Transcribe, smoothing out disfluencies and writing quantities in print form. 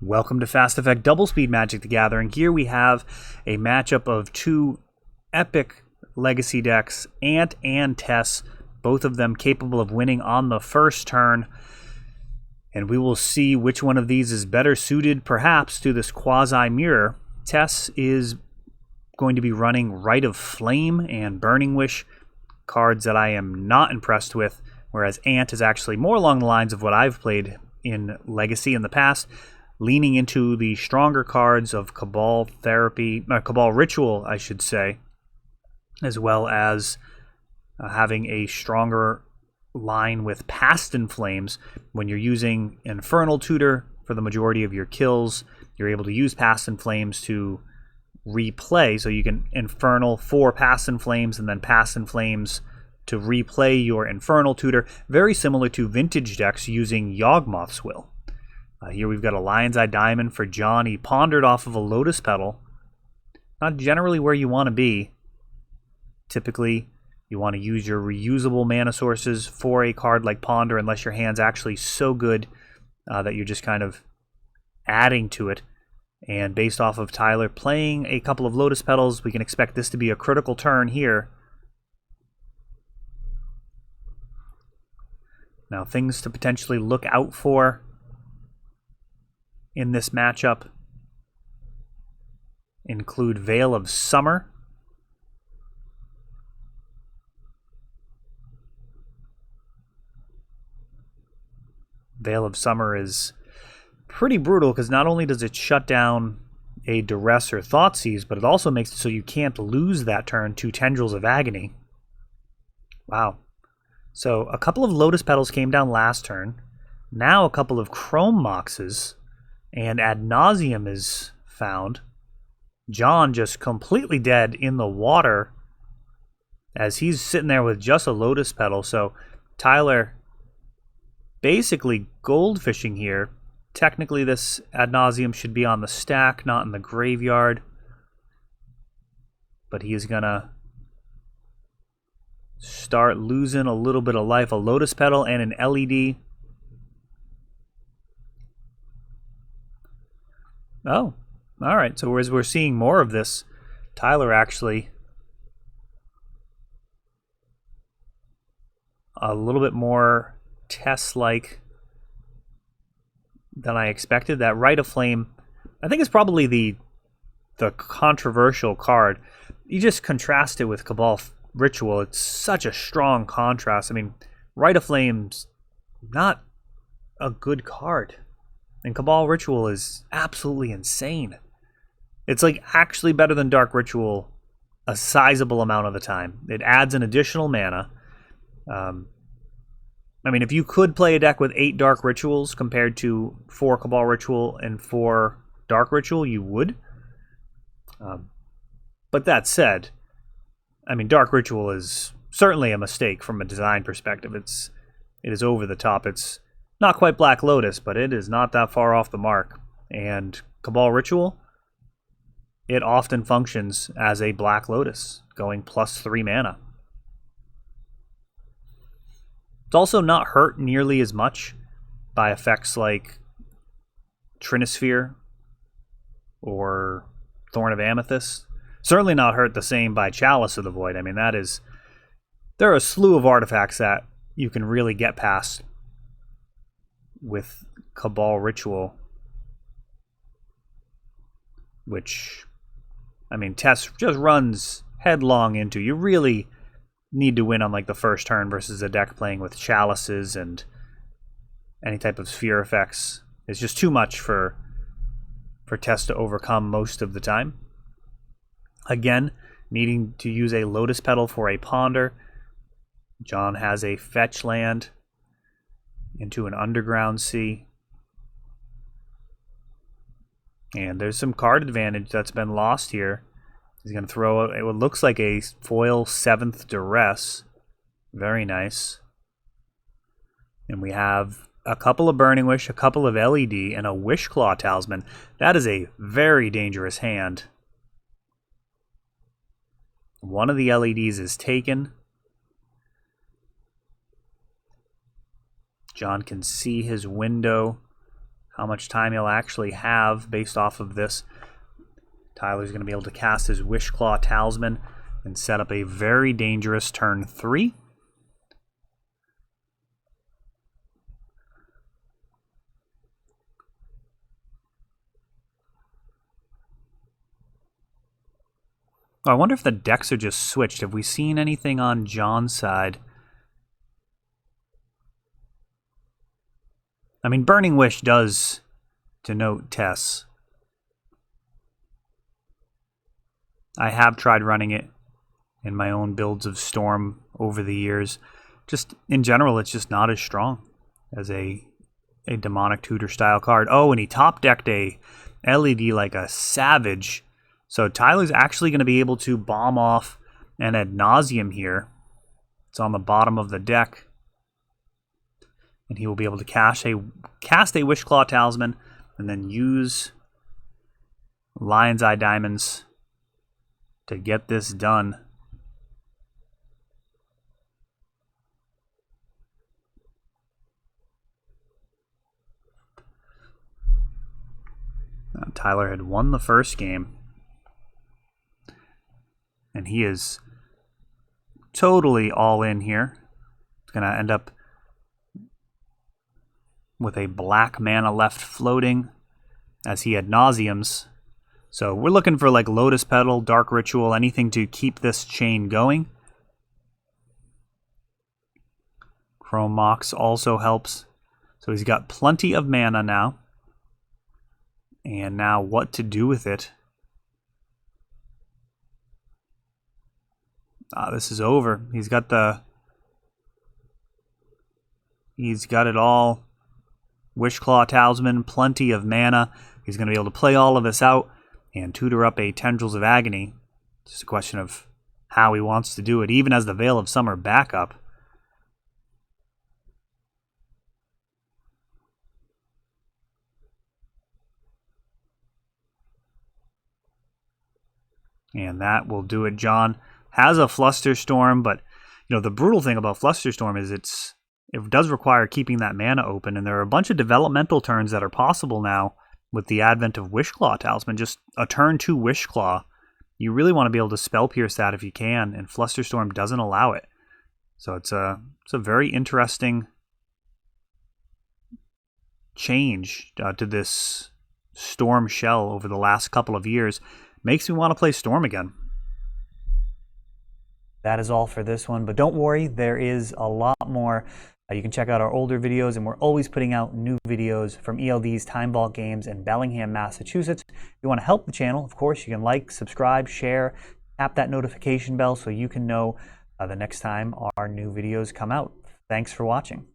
Welcome to Fast Effect Double Speed Magic the Gathering. Here we have a matchup of two epic legacy decks, Ant and TES, both of them capable of winning on the first turn. And we will see which one of these is better suited, perhaps, to this quasi-mirror. TES is going to be running Rite of Flame and Burning Wish, cards that I am not impressed with, whereas Ant is actually more along the lines of what I've played in Legacy in the past, leaning into the stronger cards of Cabal Ritual, I should say, as well as having a stronger line with Past in Flames. When you're using Infernal Tutor for the majority of your kills, you're able to use Past in Flames to replay, so you can Infernal for Past in Flames and then Past in Flames to replay your Infernal Tutor, very similar to vintage decks using Yawgmoth's Will. Here we've got a Lion's Eye Diamond for John. He pondered off of a Lotus Petal. Not generally where you want to be. Typically, you want to use your reusable mana sources for a card like Ponder, unless your hand's actually so good that you're just kind of adding to it. And based off of Tyler playing a couple of Lotus Petals, we can expect this to be a critical turn here. Now, things to potentially look out for in this matchup include Veil of Summer. Veil of Summer is pretty brutal because not only does it shut down a Duress or Thoughtseize, but it also makes it so you can't lose that turn to Tendrils of Agony. Wow. So a couple of Lotus Petals came down last turn. Now a couple of Chrome Moxes. And Ad Nauseam is found. John just completely dead in the water as he's sitting there with just a Lotus Petal. So Tyler basically goldfishing here. Technically this Ad Nauseam should be on the stack, not in the graveyard. But he is going to start losing a little bit of life. A Lotus Petal and an LED. Oh, all right. So as we're seeing more of this, Tyler actually a little bit more TES-like than I expected. That Rite of Flame, I think, is probably the controversial card. You just contrast it with Cabal Ritual. It's such a strong contrast. I mean, Rite of Flame's not a good card. And Cabal Ritual is absolutely insane. It's like actually better than Dark Ritual a sizable amount of the time. It adds an additional mana. I mean, if you could play a deck with 8 Dark Rituals compared to 4 Cabal Ritual and 4 Dark Ritual, you would. But that said, I mean, Dark Ritual is certainly a mistake from a design perspective. It is over the top. It's not quite Black Lotus, but it is not that far off the mark. And Cabal Ritual, it often functions as a Black Lotus, going +3 mana. It's also not hurt nearly as much by effects like Trinisphere or Thorn of Amethyst. Certainly not hurt the same by Chalice of the Void. I mean, there are a slew of artifacts that you can really get past with Cabal Ritual, which, I mean, TES just runs headlong into. You really need to win on like the first turn versus a deck playing with Chalices and any type of sphere effects. It's just too much for TES to overcome most of the time. Again, needing to use a Lotus Petal for a Ponder. John has a fetch land into an Underground Sea. And there's some card advantage that's been lost here. He's going to throw what looks like a foil 7th Duress. Very nice. And we have a couple of Burning Wish, a couple of LED, and a Wishclaw Talisman. That is a very dangerous hand. One of the LEDs is taken. John can see his window. how much time he'll actually have based off of this. Tyler's going to be able to cast his Wishclaw Talisman and set up a very dangerous turn 3. I wonder if the decks are just switched. Have we seen anything on John's side? I mean, Burning Wish does denote TES. I have tried running it in my own builds of Storm over the years. Just in general, it's just not as strong as a Demonic Tutor style card. Oh, and he top decked a LED like a savage. So Tyler's actually going to be able to bomb off an Ad Nauseam here. It's on the bottom of the deck. And he will be able to cast a Wishclaw Talisman and then use Lion's Eye Diamonds to get this done. Now, Tyler had won the first game. And he is totally all in here. It's going to end up with a black mana left floating as he had Nauseams. So we're looking for like Lotus Petal, Dark Ritual, anything to keep this chain going. Chrome Mox also helps. So he's got plenty of mana now. And now what to do with it. This is over. He's got it all. Wishclaw Talisman, plenty of mana. He's going to be able to play all of this out and tutor up a Tendrils of Agony. It's just a question of how he wants to do it, even as the Veil of Summer backup. And that will do it. John has a Flusterstorm, but the brutal thing about Flusterstorm is it does require keeping that mana open, and there are a bunch of developmental turns that are possible now with the advent of Wishclaw Talisman. Just a turn 2 Wishclaw. You really want to be able to Spell Pierce that if you can, and Flusterstorm doesn't allow it. So it's a very interesting change to this Storm shell over the last couple of years. Makes me want to play Storm again. That is all for this one, but don't worry, there is a lot more. You can check out our older videos, and we're always putting out new videos from ELD's Time Vault games in Bellingham, Massachusetts. If you want to help the channel, of course, you can like, subscribe, share, tap that notification bell so you can know the next time our new videos come out. Thanks for watching.